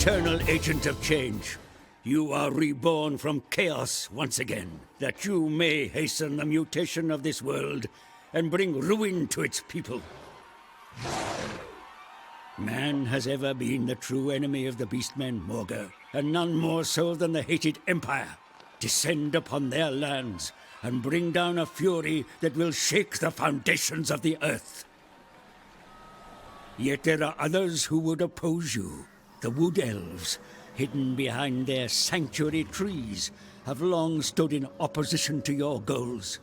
eternal agent of change. You are reborn from chaos once again, that you may hasten the mutation of this world and bring ruin to its people. Man has ever been the true enemy of the Beastmen, Morghur, and none more so than the hated Empire. Descend upon their lands and bring down a fury that will shake the foundations of the earth. Yet there are others who would oppose you. The Wood Elves, hidden behind their sanctuary trees, have long stood in opposition to your goals.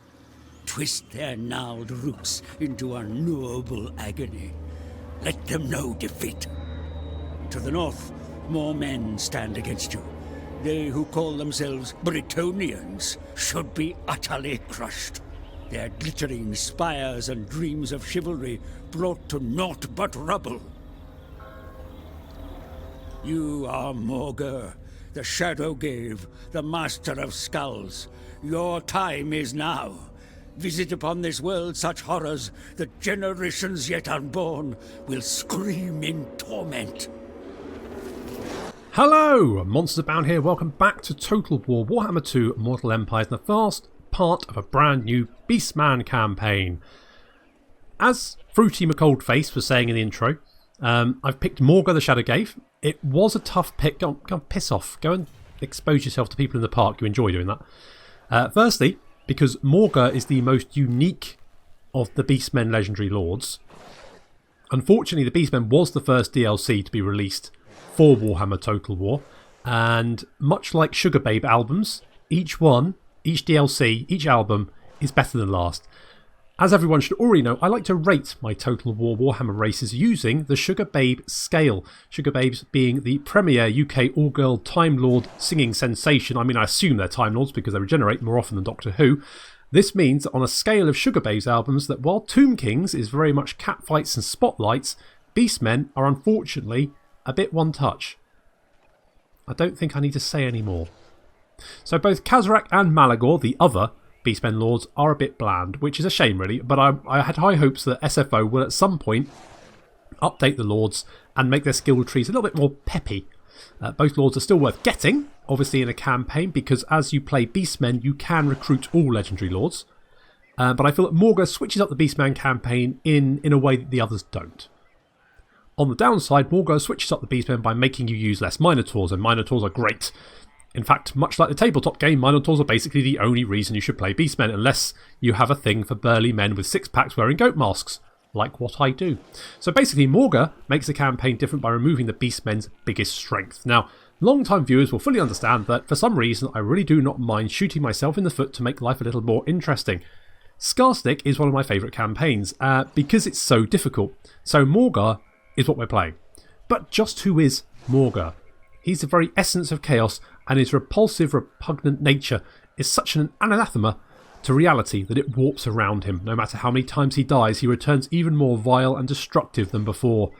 Twist their gnarled roots into unknowable agony. Let them know defeat. To the north, more men stand against you. They who call themselves Bretonians should be utterly crushed. Their glittering spires and dreams of chivalry brought to naught but rubble. You are Morghur, the Shadowgave, the master of skulls. Your time is now. Visit upon this world such horrors that generations yet unborn will scream in torment. Hello, Monsters Abound here. Welcome back to Total War Warhammer 2 Mortal Empires, the first part of a brand new Beastman campaign. As Fruity McColdface was saying in the intro, I've picked Morghur the Shadowgave. It was a tough pick. Go piss off. Go and expose yourself to people in the park. You enjoy doing that. Firstly, because Morghur is the most unique of the Beastmen legendary lords. Unfortunately, the Beastmen was the first DLC to be released for Warhammer Total War, and much like Sugar Babe albums, each DLC, each album is better than last. As everyone should already know, I like to rate my Total War Warhammer races using the Sugar Babe scale. Sugar Babes being the premier UK all-girl Time Lord singing sensation. I mean, I assume they're Time Lords because they regenerate more often than Doctor Who. This means that on a scale of Sugar Babes albums that while Tomb Kings is very much catfights and spotlights, Beastmen are unfortunately a bit one touch. I don't think I need to say any more. So both Kazarak and Malagor, the other Beastmen Lords, are a bit bland, which is a shame really, but I had high hopes that SFO will at some point update the Lords and make their skill trees a little bit more peppy. Both Lords are still worth getting, obviously in a campaign, because as you play Beastmen you can recruit all legendary Lords, but I feel that Morghur switches up the Beastman campaign in a way that the others don't. On the downside, Morghur switches up the Beastmen by making you use less Minotaurs, and Minotaurs are great. In fact, much like the tabletop game, Minotaurs are basically the only reason you should play Beastmen, unless you have a thing for burly men with six-packs wearing goat masks, like what I do. So basically, Morghur makes the campaign different by removing the Beastmen's biggest strength. Now, long-time viewers will fully understand that for some reason I really do not mind shooting myself in the foot to make life a little more interesting. Scarstick is one of my favourite campaigns, because it's so difficult. So Morghur is what we're playing. But just who is Morghur? He's the very essence of chaos, and his repulsive, repugnant nature is such an anathema to reality that it warps around him. No matter how many times he dies, he returns even more vile and destructive than before.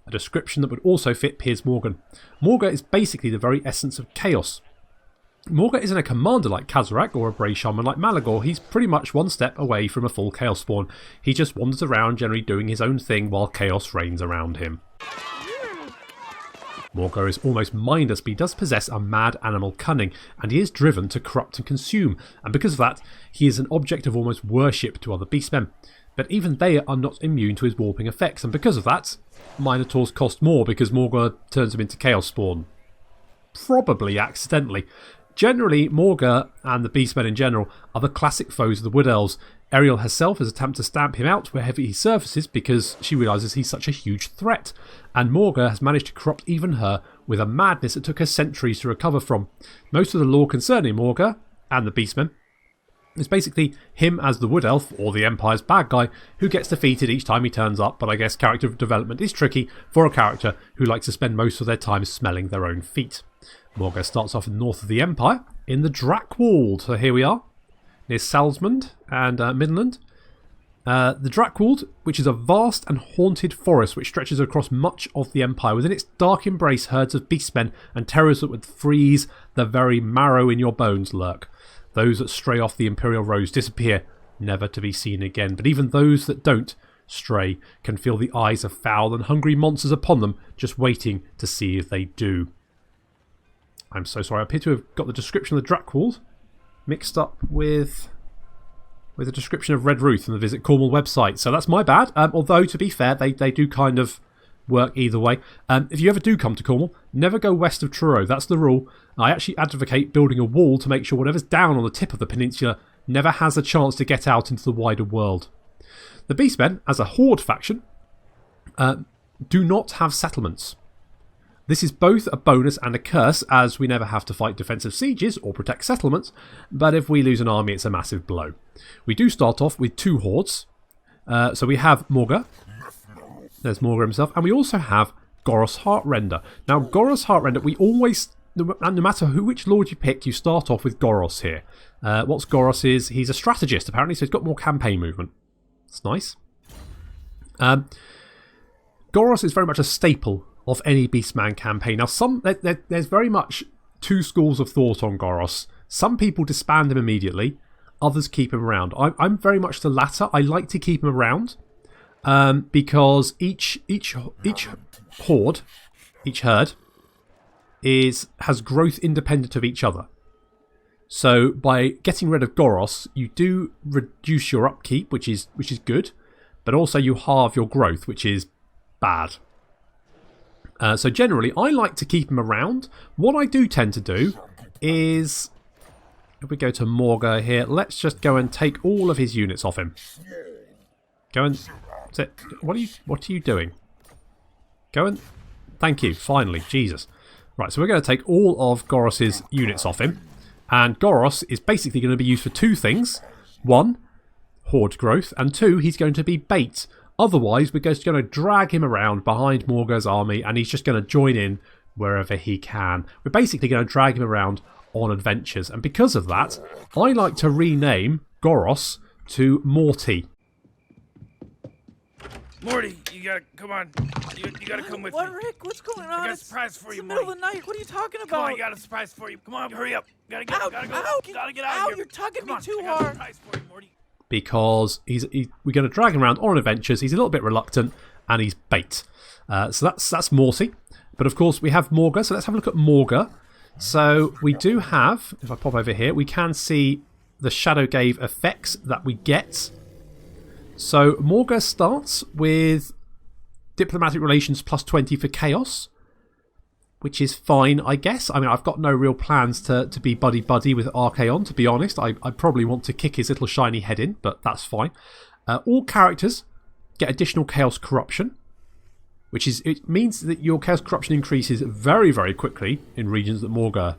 A description that would also fit Piers Morgan. Morghur is basically the very essence of chaos. Morghur isn't a commander like Kazarak or a brave shaman like Malagor. He's pretty much one step away from a full chaos spawn. He just wanders around generally doing his own thing while chaos reigns around him. Morghur is almost mindless, but he does possess a mad animal cunning, and he is driven to corrupt and consume, and because of that, he is an object of almost worship to other Beastmen. But even they are not immune to his warping effects, and because of that, Minotaurs cost more because Morghur turns them into Chaos Spawn. Probably accidentally. Generally, Morghur and the Beastmen in general are the classic foes of the Wood Elves. Ariel herself has attempted to stamp him out wherever he surfaces because she realises he's such a huge threat, and Morghur has managed to corrupt even her with a madness that took her centuries to recover from. Most of the lore concerning Morghur and the Beastmen is basically him as the Wood Elf, or the Empire's bad guy, who gets defeated each time he turns up, but I guess character development is tricky for a character who likes to spend most of their time smelling their own feet. Morghur starts off in the north of the Empire, in the Drakwold. So here we are, near Salzmund and Midland. The Drakwold, which is a vast and haunted forest which stretches across much of the Empire. Within its dark embrace, herds of beastmen and terrors that would freeze the very marrow in your bones lurk. Those that stray off the Imperial Roads disappear, never to be seen again. But even those that don't stray can feel the eyes of foul and hungry monsters upon them, just waiting to see if they do. I'm so sorry, I appear to have got the description of the Drakwold mixed up with the description of Red Ruth on the Visit Cornwall website. So that's my bad, although to be fair, they do kind of work either way. If you ever do come to Cornwall, never go west of Truro. That's the rule. I actually advocate building a wall to make sure whatever's down on the tip of the peninsula never has a chance to get out into the wider world. The Beastmen, as a horde faction, do not have settlements. This is both a bonus and a curse, as we never have to fight defensive sieges or protect settlements, but if we lose an army, it's a massive blow. We do start off with 2 hordes. So we have Morghur. There's Morghur himself. And we also have Ghorros Heartrender. Now, Ghorros Heartrender, we always, no matter which lord you pick, you start off with Ghorros here. What's Ghorros is, he's a strategist, apparently, so he's got more campaign movement. It's nice. Ghorros is very much a staple of any Beastman campaign. Now, there's very much 2 schools of thought on Ghorros. Some people disband him immediately. Others keep him around. I'm very much the latter. I like to keep him around. Because each horde, each herd, has growth independent of each other. So by getting rid of Ghorros, you do reduce your upkeep, which is good, but also you halve your growth, which is bad. So generally, I like to keep him around. What I do tend to do is, if we go to Morghur here, let's just go and take all of his units off him. Go and sit. What are you doing? Go and thank you. Finally, Jesus. Right, so we're going to take all of Ghorros's units off him, and Ghorros is basically going to be used for 2 things: 1, horde growth, and 2, he's going to be bait. Otherwise, we're just going to drag him around behind Morghur's army, and he's just going to join in wherever he can. We're basically going to drag him around on adventures, and because of that, I like to rename Ghorros to Morty. Morty, you gotta come on. You gotta come with me. What, Rick? What's going on? I got a surprise for you, It's the middle Morty. of the night. What are you talking about? Come on, I got a surprise for you. Come on, hurry up. Gotta go. Ow, Gotta ow, get out ow, of here. you're tugging Come me on, too I got a hard. surprise for you, Morty. Because we're going to drag him around on adventures. He's a little bit reluctant, and he's bait. So that's Morty. But of course, we have Morghur. So let's have a look at Morghur. So we do have, if I pop over here, we can see the Shadowgave effects that we get. So Morghur starts with Diplomatic Relations plus 20 for Chaos, which is fine, I guess. I mean, I've got no real plans to be buddy-buddy with Archaon, to be honest. I probably want to kick his little shiny head in, but that's fine. All characters get additional Chaos Corruption, it means that your Chaos Corruption increases very, very quickly in regions that Morghur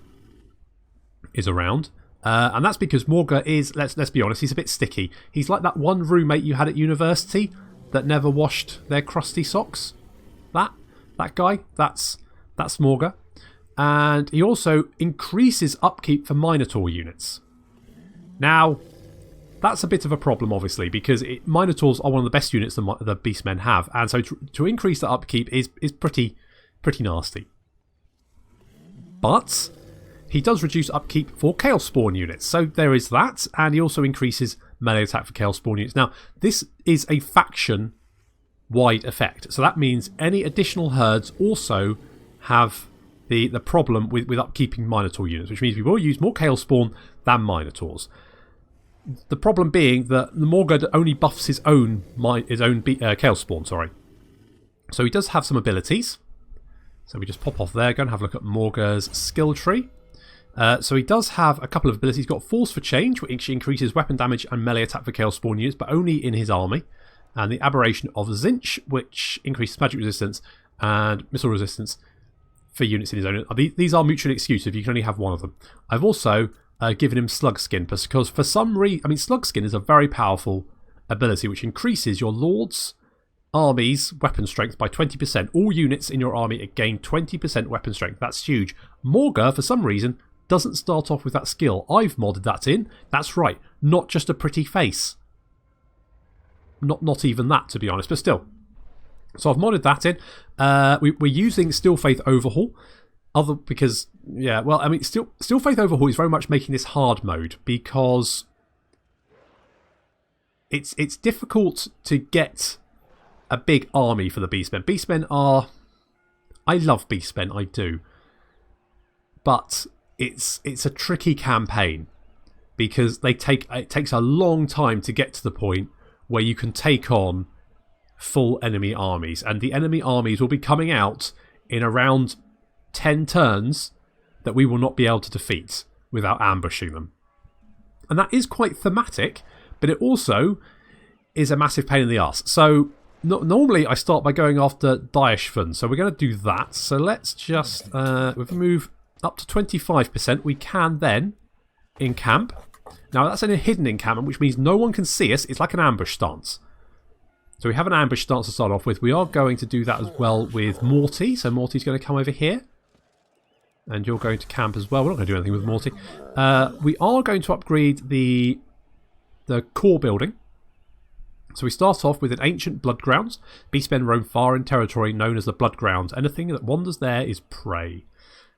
is around. And that's because Morghur is, let's be honest, he's a bit sticky. He's like that one roommate you had at university that never washed their crusty socks. That guy, that's Morghur. And he also increases upkeep for Minotaur units. Now, that's a bit of a problem, obviously, because Minotaurs are one of the best units the Beastmen have. And so to increase the upkeep is pretty nasty. But he does reduce upkeep for Chaos Spawn units. So there is that. And he also increases melee attack for Chaos Spawn units. Now, this is a faction-wide effect. So that means any additional herds also have the problem with upkeeping Minotaur units, which means we will use more Chaos Spawn than Minotaurs. The problem being that the Morghur only buffs his own Chaos Spawn, sorry. So he does have some abilities. So we just pop off there, go and have a look at Morghur's skill tree. So he does have a couple of abilities. He's got Force for Change, which increases weapon damage and melee attack for Chaos Spawn units, but only in his army. And the Aberration of Zinch, which increases magic resistance and missile resistance for units in his own. These are mutually exclusive, you can only have one of them. I've also given him Slug Skin, because for some reason, I mean, Slug Skin is a very powerful ability which increases your Lord's army's weapon strength by 20%. All units in your army gain 20% weapon strength. That's huge. Morghur, for some reason, doesn't start off with that skill. I've modded that in. That's right, not just a pretty face. Not even that, to be honest, but still. So I've modded that in. We're using Still Faith Overhaul. Because, yeah, well, I mean, Still Faith Overhaul is very much making this hard mode, because it's difficult to get a big army for the Beastmen. Beastmen are... I love Beastmen, I do. But it's a tricky campaign because it takes a long time to get to the point where you can take on full enemy armies. And the enemy armies will be coming out in around 10 turns that we will not be able to defeat without ambushing them. And that is quite thematic, but it also is a massive pain in the arse. So normally I start by going after Diesthc, so we're going to do that. So let's just, if we move up to 25%, we can then encamp. Now that's in a hidden encampment, which means no one can see us. It's like an ambush stance. So we have an ambush stance to start off with. We are going to do that as well with Morty. So Morty's going to come over here. And you're going to camp as well. We're not going to do anything with Morty. We are going to upgrade the core building. So we start off with an ancient blood grounds. Beastmen roam far in territory known as the blood grounds. Anything that wanders there is prey.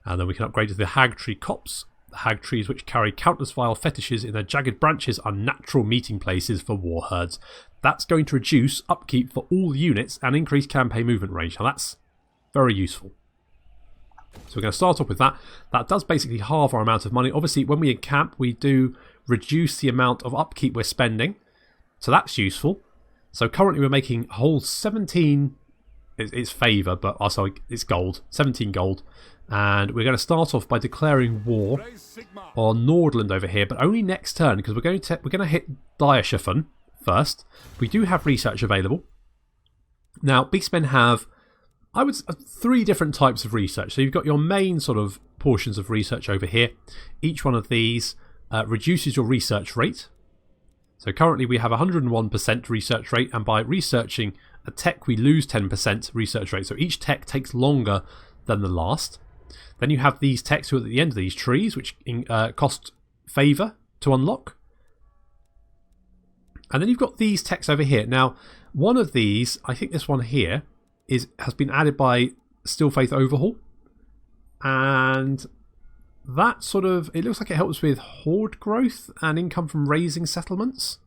And then we can upgrade to the hag tree copse. The hag trees, which carry countless vile fetishes in their jagged branches, are natural meeting places for war herds. That's going to reduce upkeep for all units and increase campaign movement range. Now that's very useful. So we're going to start off with that. That does basically halve our amount of money. Obviously, when we encamp, we do reduce the amount of upkeep we're spending. So that's useful. So currently we're making a whole 17... It's favour, but also it's gold. 17 gold. And we're going to start off by declaring war on Nordland over here, but only next turn, because we're going to hit Diesthc first. We do have research available. Now, Beastmen have, I would say, 3 different types of research. So you've got your main sort of portions of research over here. Each one of these reduces your research rate. So currently we have 101% research rate, and by researching a tech we lose 10% research rate. So each tech takes longer than the last. Then you have these techs who are at the end of these trees, which cost favour to unlock. And then you've got these techs over here. Now, one of these, I think this one here, has been added by Stillfaith Overhaul. And that sort of, it looks like it helps with horde growth and income from raising settlements.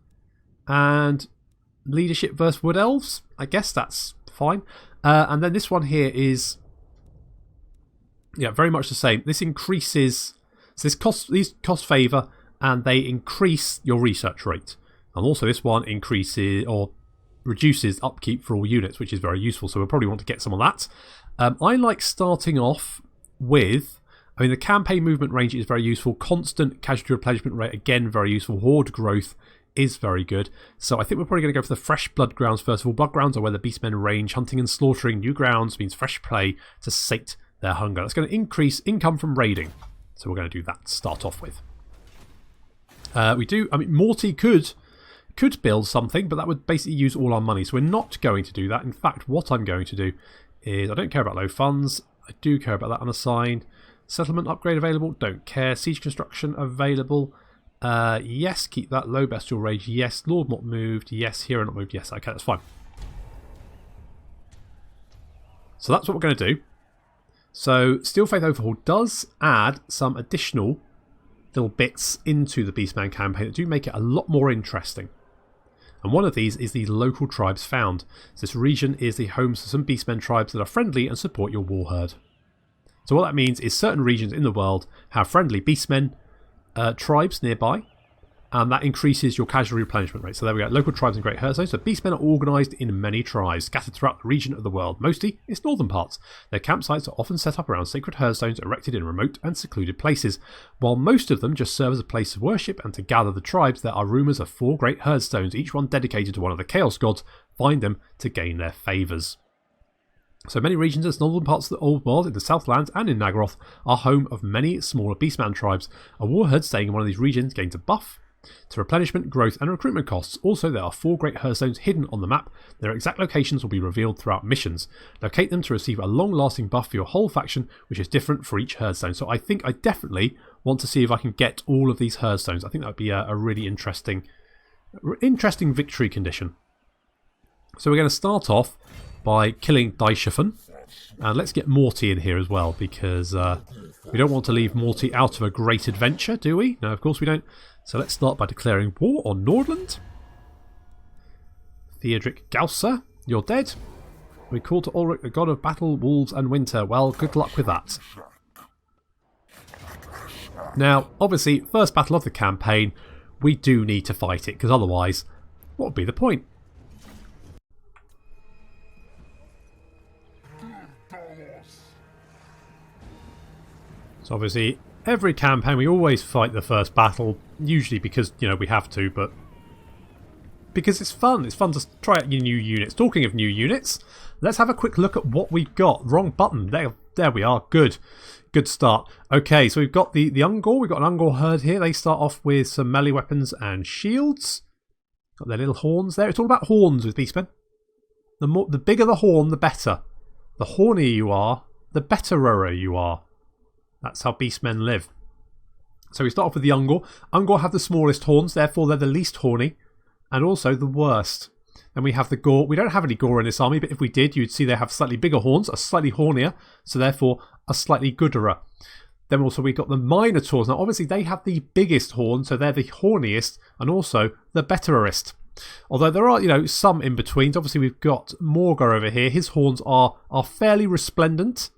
And leadership versus wood elves. I guess that's fine. And then this one here is... yeah, very much the same. This increases... so these cost favour and they increase your research rate. And also this one increases or reduces upkeep for all units, which is very useful. So we'll probably want to get some of that. I like starting off with... I mean, the campaign movement range is very useful. Constant casualty replenishment rate, again, very useful. Horde growth is very good. So I think we're probably going to go for the fresh blood grounds first of all. Blood grounds are where the Beastmen range. Hunting and slaughtering new grounds means fresh prey to sate their hunger. That's going to increase income from raiding. So we're going to do that to start off with. I mean, Morty could build something, but that would basically use all our money. So we're not going to do that. In fact, what I'm going to do is, I don't care about low funds. I do care about that unassigned. Settlement upgrade available. Don't care. Siege construction available. Yes, keep that. Low bestial rage. Yes. Lord not moved. Yes. Hero not moved. Yes. Okay, that's fine. So that's what we're going to do. So Stillfaith Overhaul does add some additional little bits into the Beastman campaign that do make it a lot more interesting. And one of these is the local tribes found. So this region is the home to some Beastmen tribes that are friendly and support your war herd. So what that means is certain regions in the world have friendly Beastmen tribes nearby, and that increases your casualty replenishment rate. So there we go, local tribes and great herd zones. So Beastmen are organised in many tribes, scattered throughout the region of the world, mostly its northern parts. Their campsites are often set up around sacred herd zones erected in remote and secluded places. While most of them just serve as a place of worship and to gather the tribes, there are rumours of 4 great herd stones, each one dedicated to one of the Chaos gods. Find them to gain their favours. So many regions in the northern parts of the old world, in the Southlands and in Naggaroth, are home of many smaller Beastman tribes. A war herd staying in one of these regions gains a buff to replenishment, growth and recruitment costs. Also, there are 4 great hearthstones hidden on the map. Their exact locations will be revealed throughout missions. Locate them to receive a long-lasting buff for your whole faction, which is different for each hearthstone. So I think I definitely want to see if I can get all of these hearthstones. I think that would be a really interesting victory condition. So we're going to start off by killing Diesthc. And let's get Morty in here as well, because we don't want to leave Morty out of a great adventure, do we? No, of course we don't. So let's start by declaring war on Nordland. Theodric Gausa You're dead. We call to Ulrich, the god of battle, wolves and winter. Well, good luck with that. Now, obviously, first battle of the campaign, we do need to fight it, because otherwise, what would be the point? So obviously, every campaign we always fight the first battle, usually because, you know, we have to, but because it's fun. It's fun to try out your new units. Talking of new units, let's have a quick look at what we've got. Wrong button. There we are. Good. Good start. Okay, so we've got the Ungor. We've got an Ungor herd here. They start off with some melee weapons and shields. Got their little horns there. It's all about horns with Beastmen. The bigger the horn, the better. The hornier you are, the betterer you are. That's how Beastmen live. So we start off with the Ungor. Ungor have the smallest horns, therefore they're the least horny. And also the worst. Then we have the Ghor. We don't have any Ghor in this army, but if we did, you'd see they have slightly bigger horns, are slightly hornier, so therefore a slightly gooderer. Then also we've got the Minotaurs. Now obviously they have the biggest horn, so they're the horniest and also the bettererist. Although there are, you know, some in betweens. Obviously we've got Morghur over here. His horns are fairly resplendent,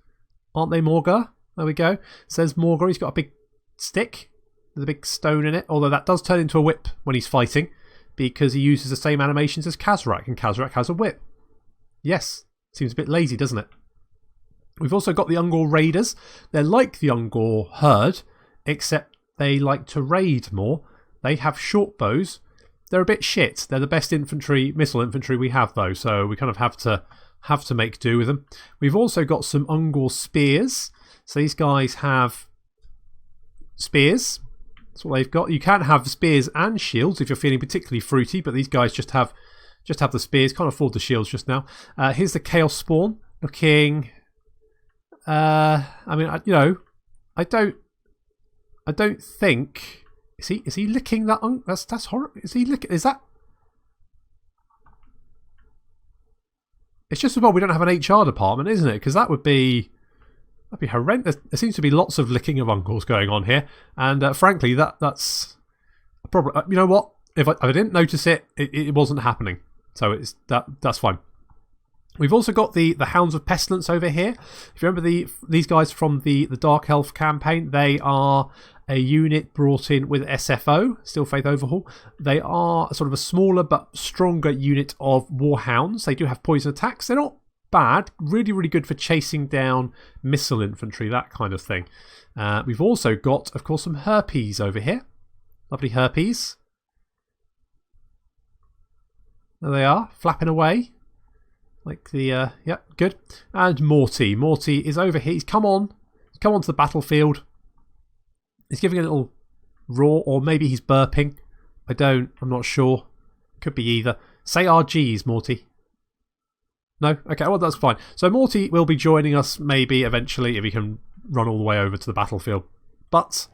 aren't they, Morghur? There we go. Says Morghur. He's got a big stick with a big stone in it. Although that does turn into a whip when he's fighting, because he uses the same animations as Khazrak, and Khazrak has a whip. Yes, seems a bit lazy, doesn't it? We've also got the Ungor Raiders. They're like the Ungor herd, except they like to raid more. They have short bows. They're a bit shit. They're the best infantry, missile infantry we have though, so we kind of have to make do with them. We've also got some Ungor spears. So these guys have spears. That's what they've got. You can have spears and shields if you're feeling particularly fruity, but these guys just have the spears. Can't afford the shields just now. Here's the Chaos Spawn looking. I mean, you know, I don't think is he licking that? That's horrible. Is he licking? Is that? It's just as well we don't have an HR department, isn't it? Because that'd be horrendous. There seems to be lots of licking of uncles going on here, and frankly, that's a problem. You know what? If I didn't notice it, it wasn't happening. So that's fine. We've also got the Hounds of Pestilence over here. If you remember these guys from the Dark Elf campaign, they are a unit brought in with SFO, Still Faith Overhaul. They are sort of a smaller but stronger unit of Warhounds. They do have poison attacks. They're not bad. Really, really good for chasing down missile infantry, that kind of thing. We've also got, of course, some Harpies over here. Lovely Harpies. There they are, flapping away. Like the, yep, good. And Morty. Morty is over here. He's come on to the battlefield. He's giving a little roar, or maybe he's burping. I'm not sure. Could be either. Say RGs, Morty. No? Okay, well, that's fine. So Morty will be joining us maybe eventually if he can run all the way over to the battlefield. But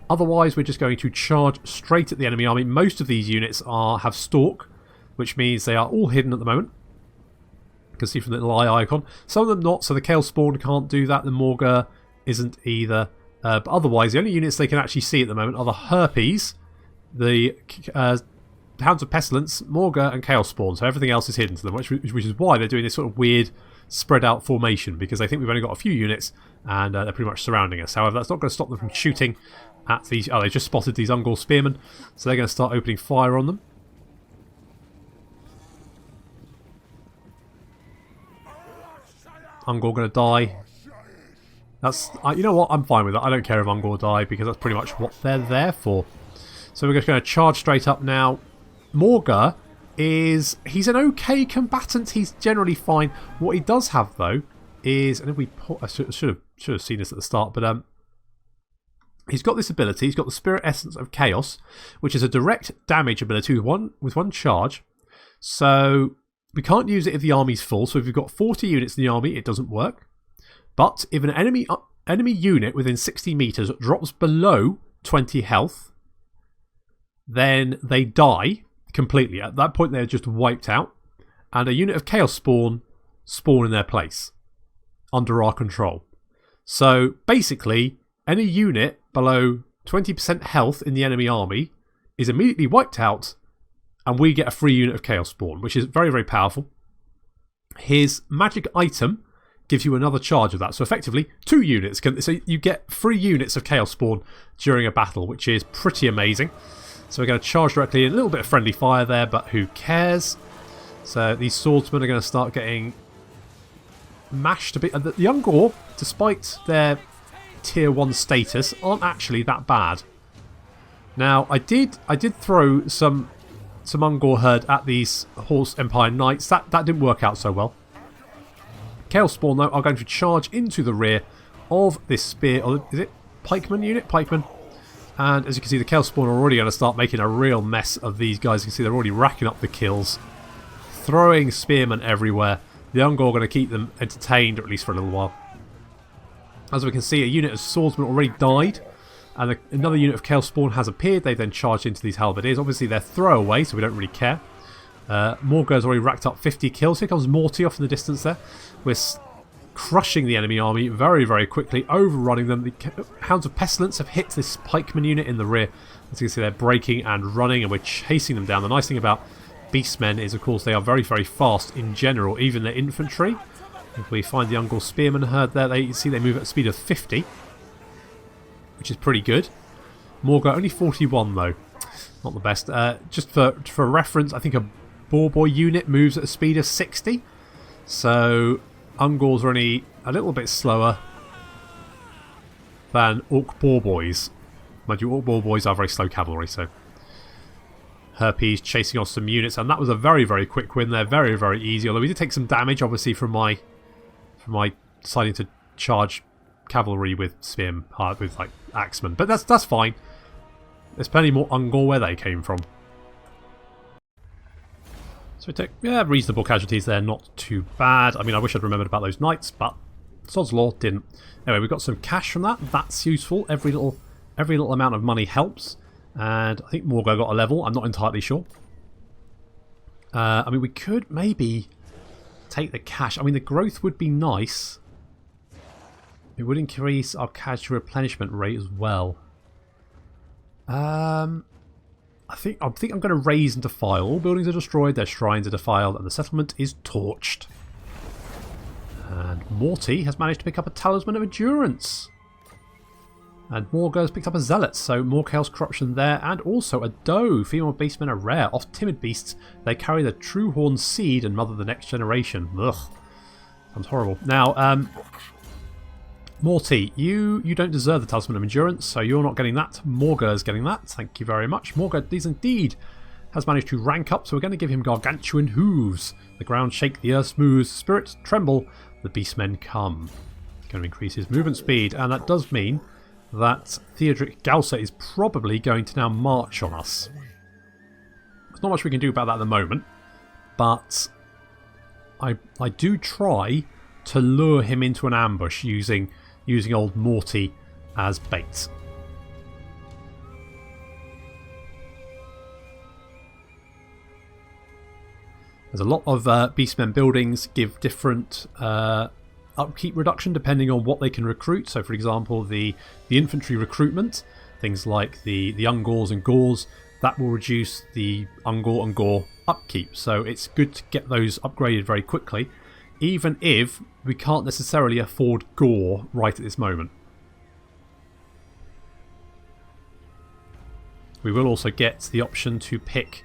otherwise, we're just going to charge straight at the enemy army. Most of these units have Stalk, which means they are all hidden at the moment. You can see from the little eye icon. Some of them not, so the Chaos Spawn can't do that. The Morghur isn't either. But otherwise, the only units they can actually see at the moment are the Harpies, the Hounds of Pestilence, Morghur, and Chaos Spawn. So everything else is hidden to them, which is why they're doing this sort of weird spread out formation, because they think we've only got a few units and they're pretty much surrounding us. However, that's not going to stop them from shooting at these. Oh, they just spotted these Ungor Spearmen, so they're going to start opening fire on them. Ungor going to die. That's you know what? I'm fine with that. I don't care if Ungor die, because that's pretty much what they're there for. So we're just going to charge straight up now. Morghur he's an okay combatant. He's generally fine. What he does have though is, and if we I should have seen this at the start, but he's got this ability. He's got the Spirit Essence of Chaos, which is a direct damage ability with one charge. So we can't use it if the army's full. So if you've got 40 units in the army, it doesn't work. But if an enemy unit within 60 meters drops below 20 health, then they die completely. At that point, they're just wiped out, and a unit of Chaos spawn in their place under our control. So basically, any unit below 20% health in the enemy army is immediately wiped out, and we get a free unit of Chaos spawn, which is very, very powerful. his magic item gives you another charge of that. So effectively, 2 units. So you get 3 units of Chaos Spawn during a battle, which is pretty amazing. So we're going to charge directly. A little bit of friendly fire there, but who cares? So these swordsmen are going to start getting mashed a bit. The Ungor, despite their tier 1 status, aren't actually that bad. Now, I did throw some Ungor herd at these Horse Empire Knights. That didn't work out so well. Chaos Spawn, though, are going to charge into the rear of this spear. Or is it pikeman unit? Pikeman. And as you can see, the Chaos Spawn are already going to start making a real mess of these guys. You can see they're already racking up the kills. Throwing spearmen everywhere. The Ungor are going to keep them entertained, at least for a little while. As we can see, a unit of swordsmen already died. And another unit of Chaos Spawn has appeared. They then charged into these halberdiers. Obviously, they're throwaway, so we don't really care. Morghur has already racked up 50 kills. Here comes Morty off in the distance there. We're crushing the enemy army very, very quickly, overrunning them. The Hounds of Pestilence have hit this pikeman unit in the rear. As you can see, they're breaking and running, and we're chasing them down. The nice thing about Beastmen is, of course, they are very, very fast in general, even their infantry. If we find the Ungor Spearman herd there, you see they move at a speed of 50, which is pretty good. Morghur only 41 though, not the best. Just for reference, I think a Boar Boy unit moves at a speed of 60, so Ungors are only a little bit slower than Orc Boar Boys. Mind you, Orc Boar Boys are very slow cavalry, so Herpes chasing off some units, and that was a very, very quick win there. Very, very easy, although we did take some damage, obviously, from my deciding to charge cavalry with with like axemen. But that's fine. There's plenty more Ungor where they came from. So we took reasonable casualties there, not too bad. I mean, I wish I'd remembered about those knights, but sod's law, didn't. Anyway, we got some cash from that. That's useful. Every little amount of money helps. And I think Morghur got a level. I'm not entirely sure. I mean, we could maybe take the cash. I mean, the growth would be nice. It would increase our cash replenishment rate as well. I think I'm going to raise and defile. All buildings are destroyed, their shrines are defiled, and the settlement is torched. And Morty has managed to pick up a Talisman of Endurance. And Morghur has picked up a Zealot, so more Chaos Corruption there. And also a Doe. Female Beastmen are rare. Off timid beasts, they carry the True Horn seed and mother the next generation. Ugh. Sounds horrible. Now, Morty, you don't deserve the Talisman of Endurance, so you're not getting that. Morghur's getting that. Thank you very much. Morghur is indeed has managed to rank up, so we're going to give him Gargantuan Hooves. The ground shake, the earth moves, spirits tremble, the Beastmen come. Going to increase his movement speed, and that does mean that Theodric Gausa is probably going to now march on us. There's not much we can do about that at the moment, but I do try to lure him into an ambush using old Morty as bait. There's a lot of Beastmen buildings give different upkeep reduction depending on what they can recruit. So for example, the infantry recruitment, things like the Ungors and Gors, that will reduce the Ungor and Gore upkeep. So it's good to get those upgraded very quickly, even if we can't necessarily afford Gore right at this moment. We will also get the option to pick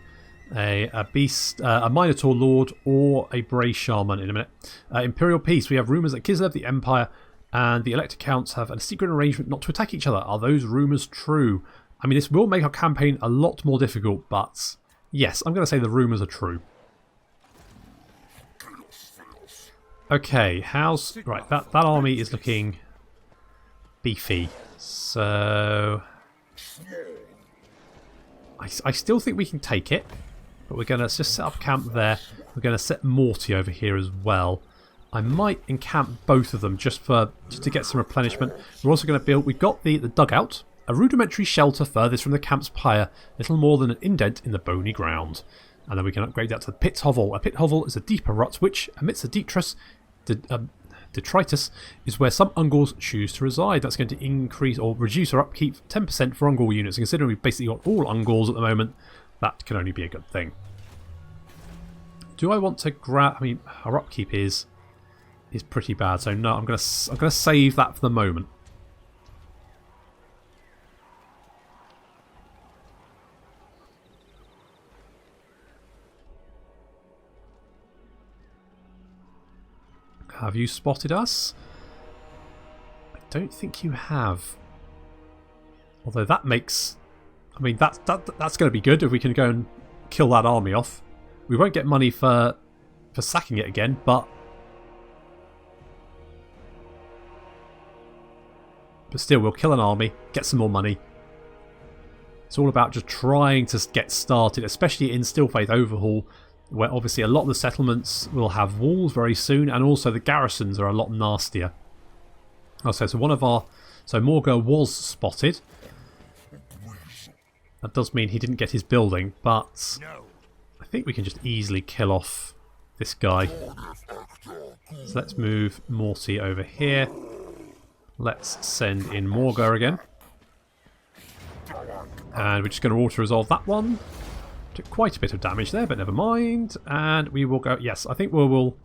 a beast, a Minotaur Lord, or a Bray Shaman in a minute. Imperial Peace. We have rumours that Kislev, the Empire, and the Elector Counts have a secret arrangement not to attack each other. Are those rumours true? I mean, this will make our campaign a lot more difficult, but yes, I'm going to say the rumours are true. Okay, how's... Right, that army is looking beefy. So... I still think we can take it. But we're going to just set up camp there. We're going to set Morty over here as well. I might encamp both of them just to get some replenishment. We're also going to build... We've got the dugout. A rudimentary shelter furthest from the camp's pyre. Little more than an indent in the bony ground. And then we can upgrade that to the pit hovel. A pit hovel is a deeper rut which, amidst the detritus, is where some Ungors choose to reside. That's going to increase or reduce our upkeep 10% for Ungor units. And considering we've basically got all Ungors at the moment, that can only be a good thing. Do I want to grab... I mean, our upkeep is pretty bad, so no, I'm gonna save that for the moment. Have you spotted us? I don't think you have. Although that makes... I mean, that's going to be good if we can go and kill that army off. We won't get money for sacking it again, but still, we'll kill an army, get some more money. It's all about just trying to get started, especially in Stillfaith Overhaul, where obviously a lot of the settlements will have walls very soon, and also the garrisons are a lot nastier. Okay, so one of our... So Morghur was spotted. That does mean he didn't get his building, but I think we can just easily kill off this guy. So let's move Morty over here. Let's send in Morghur again. And we're just going to auto-resolve that one. Took quite a bit of damage there, but never mind. And we will go... Yes, I think we will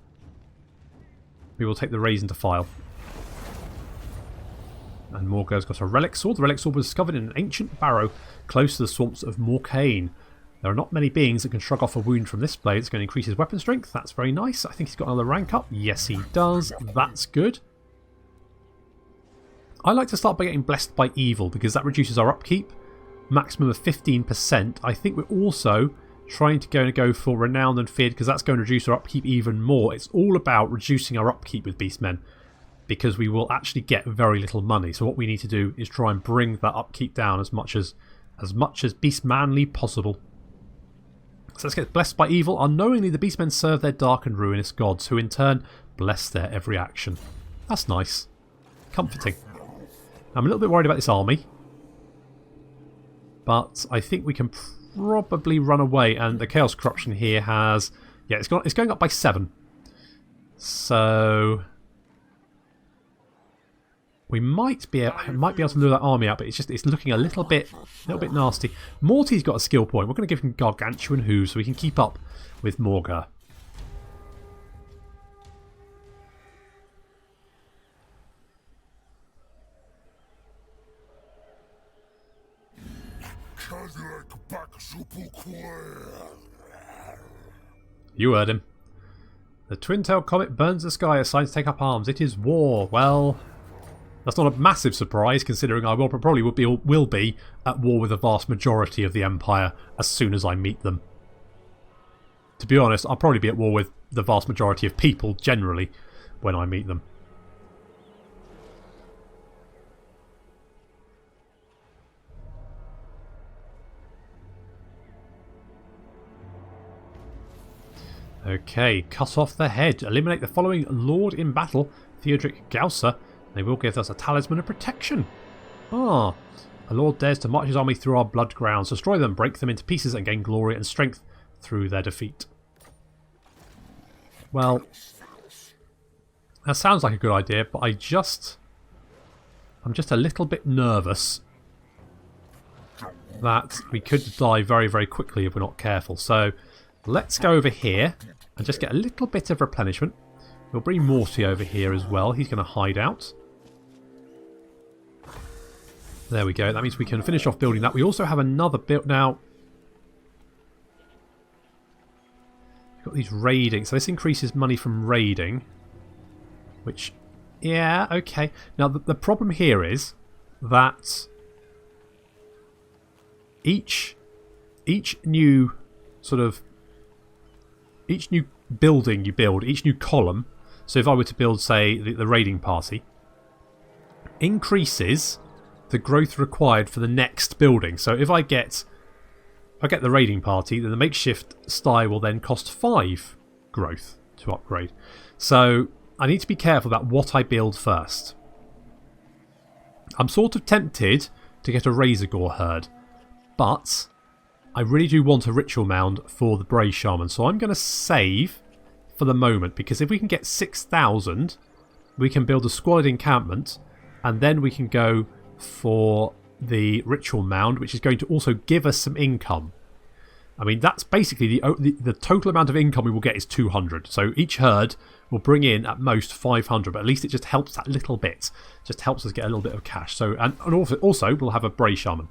take the Raisin to file. And Morghur's got a relic sword. The relic sword was discovered in an ancient barrow close to the swamps of Morghur. There are not many beings that can shrug off a wound from this blade. It's going to increase his weapon strength. That's very nice. I think he's got another rank up. Yes, he does. That's good. I like to start by getting Blessed by Evil because that reduces our upkeep. Maximum of 15%. I think we're also trying to go for Renowned and Feared because that's going to reduce our upkeep even more. It's all about reducing our upkeep with Beastmen because we will actually get very little money. So what we need to do is try and bring that upkeep down as much as Beastmanly possible. So let's get Blessed by Evil. Unknowingly, the Beastmen serve their dark and ruinous gods, who in turn bless their every action. That's nice. Comforting. I'm a little bit worried about this army, but I think we can probably run away. And the Chaos Corruption here has... Yeah, it's going up by 7. So... We might be able to lure that army out, but it's looking a little bit nasty. Morty's got a skill point. We're going to give him Gargantuan Hooves so we can keep up with Morghur. You heard him. The twin-tailed comet burns the sky as signs take up arms. It is war. Well, that's not a massive surprise considering I probably will be at war with the vast majority of the Empire as soon as I meet them. To be honest, I'll probably be at war with the vast majority of people generally when I meet them. Okay, cut off the head. Eliminate the following Lord in battle, Theodric Gausser. They will give us a talisman of protection. Ah, a Lord dares to march his army through our blood grounds, destroy them, break them into pieces and gain glory and strength through their defeat. Well, that sounds like a good idea, but I'm just a little bit nervous that we could die very, very quickly if we're not careful. So let's go over here and just get a little bit of replenishment. We'll bring Morty over here as well. He's going to hide out. There we go. That means we can finish off building that. We also have another build now. We've got these raiding. So this increases money from raiding. Which, yeah, okay. Now the problem here is that each new building you build, each new column, so if I were to build, say, the raiding party, increases the growth required for the next building. So if I get the raiding party, then the makeshift sty will then cost 5 growth to upgrade. So I need to be careful about what I build first. I'm sort of tempted to get a Razor Gore herd, but I really do want a ritual mound for the Brave Shaman, so I'm going to save for the moment, because if we can get 6,000, we can build a squalid encampment, and then we can go for the ritual mound, which is going to also give us some income. I mean, that's basically the total amount of income we will get is 200. So each herd will bring in at most 500, but at least it just helps that little bit. Just helps us get a little bit of cash. So and also we'll have a Bray Shaman.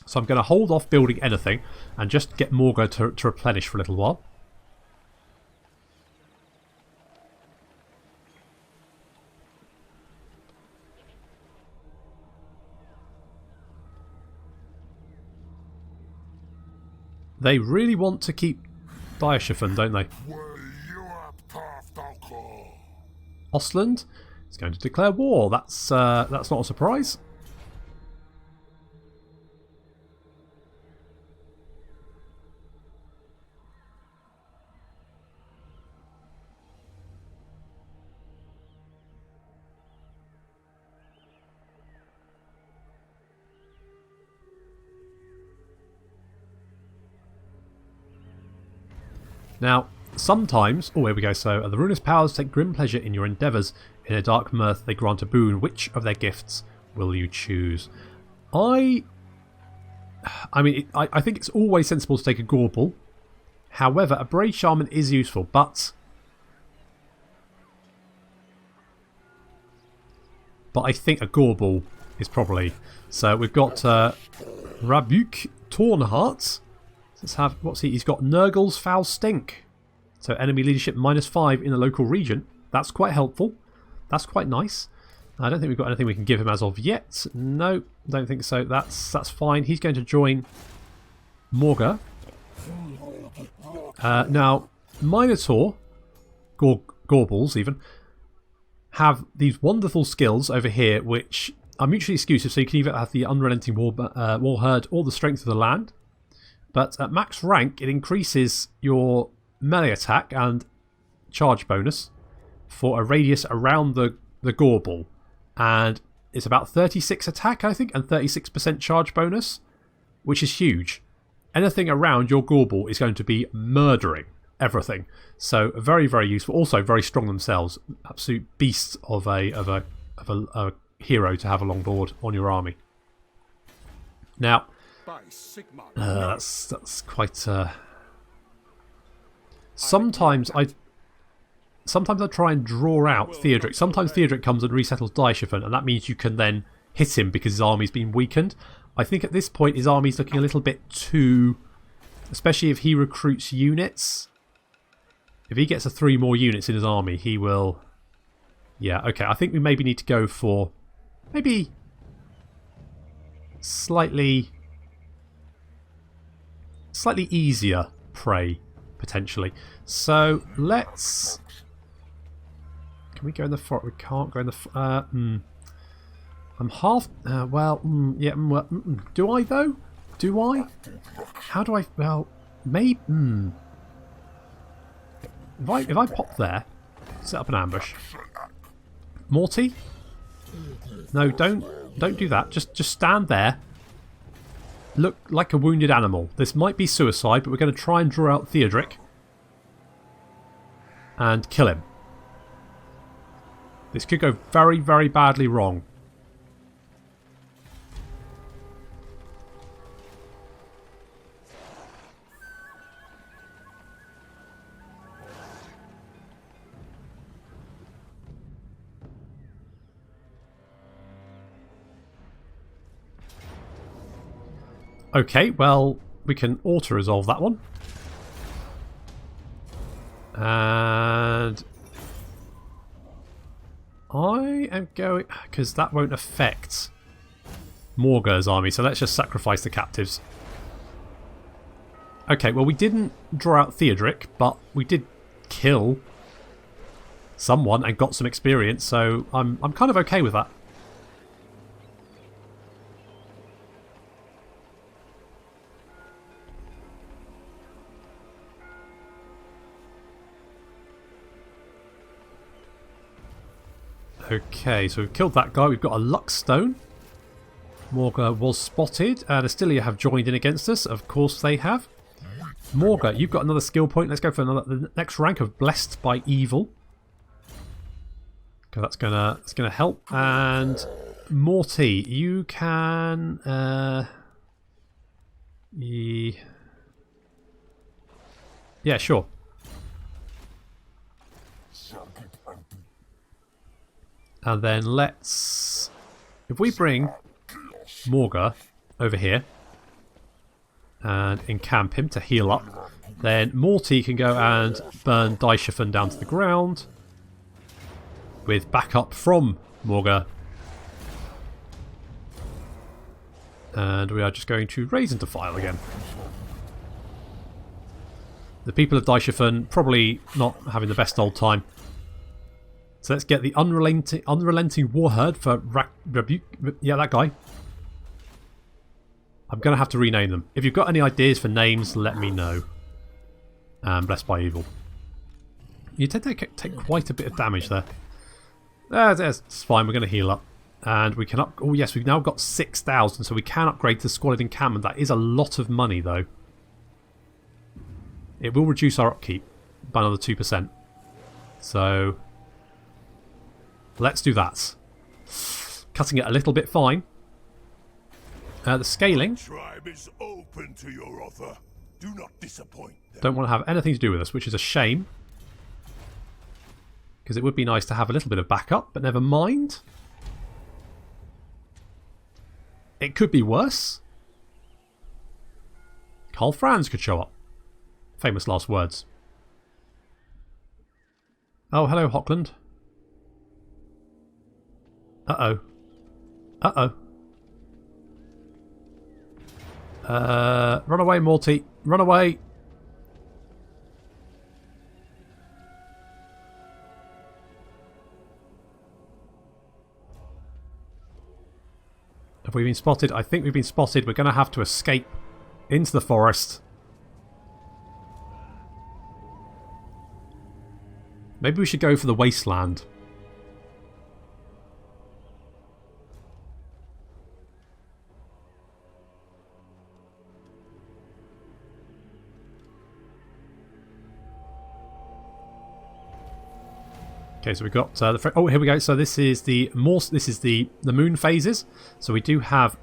So I'm going to hold off building anything and just get Morghur to replenish for a little while. They really want to keep Diesthc, don't they? Ostland is going to declare war. That's not a surprise. Now, sometimes... Oh, here we go. So, the ruinous powers take grim pleasure in your endeavours. In a dark mirth, they grant a boon. Which of their gifts will you choose? I mean, I think it's always sensible to take a Ghorros. However, a Bray Shaman is useful, but I think a Ghorros is probably... So, we've got Rabuk Tornheart. Let's have, what's he? He's got Nurgle's Foul Stink. So enemy leadership -5 in the local region. That's quite helpful. That's quite nice. I don't think we've got anything we can give him as of yet. No, don't think so. That's fine. He's going to join Morghur. Now, Minotaur, Ghorros even, have these wonderful skills over here which are mutually exclusive. So you can either have the Unrelenting War Herd or the Strength of the Land. But at max rank, it increases your melee attack and charge bonus for a radius around the Ghorros. And it's about 36 attack, I think, and 36% charge bonus, which is huge. Anything around your Ghorros is going to be murdering everything. So very, very useful. Also very strong themselves. Absolute beasts of a hero to have along board on your army. Now, that's quite... Sometimes I try and draw out Theodric. Sometimes Theodric comes and resettles Diesthc, and that means you can then hit him because his army's been weakened. I think at this point his army's looking a little bit too... Especially if he recruits units. If he gets 3 more units in his army, he will... Yeah, okay. I think we maybe need to go for... Maybe... Slightly easier prey, potentially. So, let's... Can we go in the forest? We can't go in the... I'm half... yeah... Do I, though? Do I? How do I... Well, maybe... If I pop there, set up an ambush. Morty? No, don't do that. Just stand there. Look like a wounded animal. This might be suicide, but we're going to try and draw out Theodric and kill him. This could go very, very badly wrong. Okay, well, we can auto-resolve that one. And I am going... Because that won't affect Morghur's army, so let's just sacrifice the captives. Okay, well, we didn't draw out Theodric, but we did kill someone and got some experience, so I'm kind of okay with that. Okay, so we've killed that guy. We've got a luck stone. Morghur was spotted, and Astilia have joined in against us. Of course they have. Morghur, you've got another skill point. Let's go for the next rank of Blessed by Evil. Okay, that's gonna help. And Morty, you can Yeah, sure. And then let's... If we bring Morghur over here and encamp him to heal up, then Morty can go and burn Dieset down to the ground with backup from Morghur. And we are just going to raise into file again. The people of Dieset probably not having the best old time. So let's get the unrelenting warherd for Rebuke. Yeah, that guy. I'm going to have to rename them. If you've got any ideas for names, let me know. And Blessed by Evil. You take quite a bit of damage there. That's fine. We're going to heal up. And we can up... Oh yes, we've now got 6,000, so we can upgrade to Squalid Encampment. That is a lot of money, though. It will reduce our upkeep by another 2%. So... let's do that. Cutting it a little bit fine. The scaling. Tribe is open to your offer. Do not disappoint them. Don't want to have anything to do with us, which is a shame. Because it would be nice to have a little bit of backup, but never mind. It could be worse. Karl Franz could show up. Famous last words. Oh, hello, Hockland. Uh-oh. Uh-oh. Run away, Morty. Run away. Have we been spotted? I think we've been spotted. We're going to have to escape into the forest. Maybe we should go for the wasteland. Okay, so we've got the... Oh, here we go. So this is the moon phases. So we do have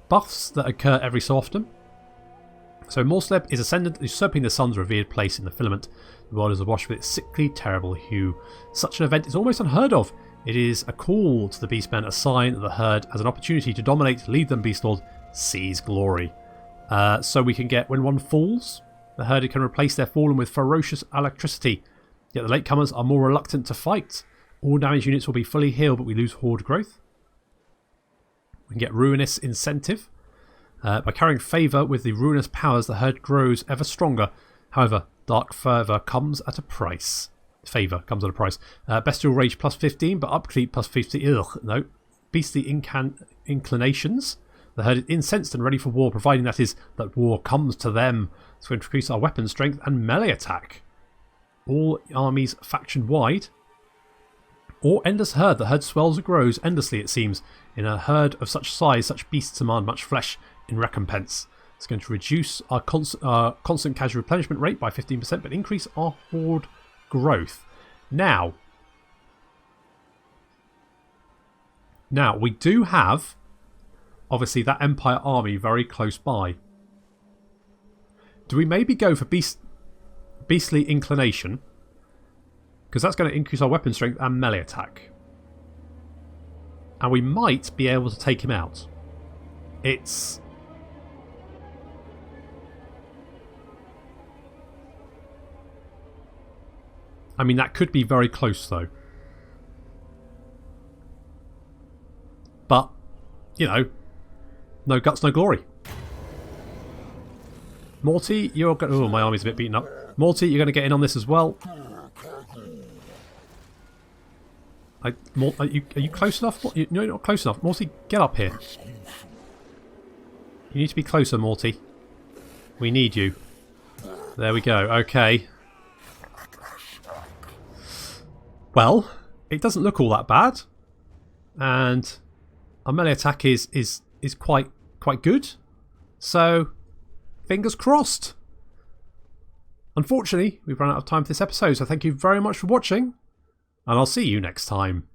buffs that occur every so often. So Morsleb is ascendant, usurping the sun's revered place in the filament. The world is awash with its sickly, terrible hue. Such an event is almost unheard of. It is a call to the Beastmen, a sign that the herd has an opportunity to dominate, lead them, Beastlord, seize glory. So we can get, when one falls, the herd can replace their fallen with ferocious electricity. Yet the latecomers are more reluctant to fight. All damaged units will be fully healed, but we lose horde growth. We can get ruinous incentive. By carrying favour with the ruinous powers, the herd grows ever stronger. However, dark fervour comes at a price. Favour comes at a price. Bestial rage plus 15, but upkeep plus 50. Ugh, no. Beastly inclinations. The herd is incensed and ready for war, providing that war comes to them. So we increase our weapon strength and melee attack. All armies faction-wide. Or endless herd. The herd swells and grows endlessly, it seems. In a herd of such size, such beasts demand much flesh in recompense. It's going to reduce our constant casual replenishment rate by 15%, but increase our horde growth. Now, we do have, obviously, that Empire army very close by. Do we maybe go for Beastly Inclination? Because that's going to increase our weapon strength and melee attack. And we might be able to take him out. It's... I mean, that could be very close, though. But, you know, no guts, no glory. Morty, you're going to... Oh, my army's a bit beaten up. Morty, you're going to get in on this as well. Are you close enough? No, you're not close enough. Morty, get up here. You need to be closer, Morty. We need you. There we go. Okay. Well, it doesn't look all that bad. And our melee attack is quite good. So, fingers crossed. Unfortunately, we've run out of time for this episode, so thank you very much for watching, and I'll see you next time.